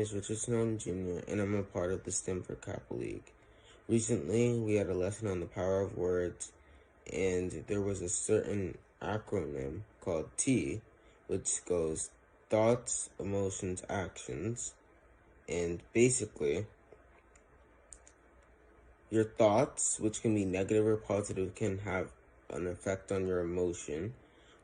Is Richardson Jr., and I'm a part of the Stanford Kappa League. Recently, we had a lesson on the power of words, and there was a certain acronym called T, which goes thoughts, emotions, actions. And basically, your thoughts, which can be negative or positive, can have an effect on your emotion,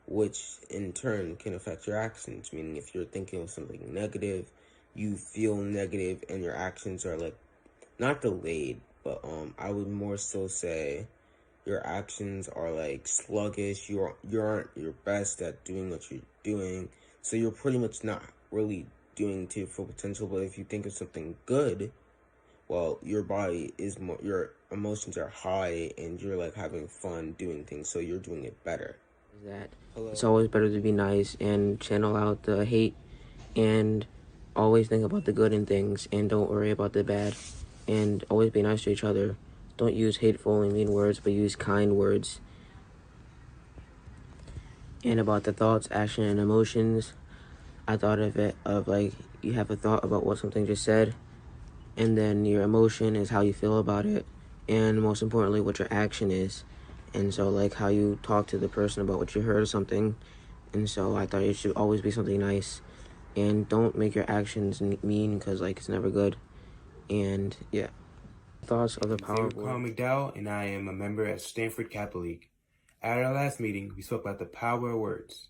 which in turn can affect your actions. Meaning, if you're thinking of something negative, you feel negative, and your actions are like not delayed, but I would more so say your actions are like sluggish. You aren't your best at doing what you're doing, so you're pretty much not really doing to your full potential. But if you think of something good, well, your body is more, your emotions are high, and you're like having fun doing things, so you're doing it better. That it's always better to be nice and channel out the hate, and always think about the good in things and don't worry about the bad, and always be nice to each other. Don't use hateful and mean words, but use kind words. And about the thoughts, action, and emotions, I thought of it of like you have a thought about what something just said, and then your emotion is how you feel about it, and most importantly what your action is. And so like how you talk to the person about what you heard or something. And so I thought it should always be something nice, and don't make your actions mean, because like it's never good. And yeah, thoughts of the power of Carl words. McDowell, and I am a member at Stanford Kappa League. At our last meeting, we spoke about the power of words.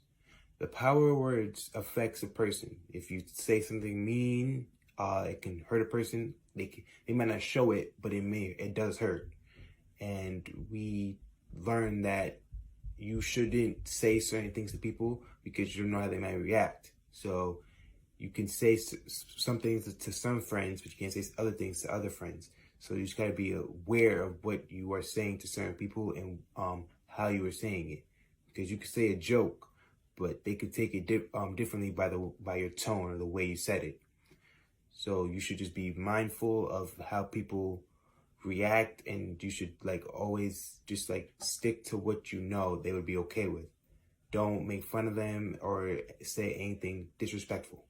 The power of words affects a person. If you say something mean, it can hurt a person. They might not show it, but it does hurt. And we learned that you shouldn't say certain things to people because you don't know how they might react. So you can say some things to some friends, but you can't say other things to other friends. So you just gotta be aware of what you are saying to certain people and how you are saying it, because you could say a joke, but they could take it differently by your tone or the way you said it. So you should just be mindful of how people react, and you should like always just like stick to what you know they would be okay with. Don't make fun of them or say anything disrespectful.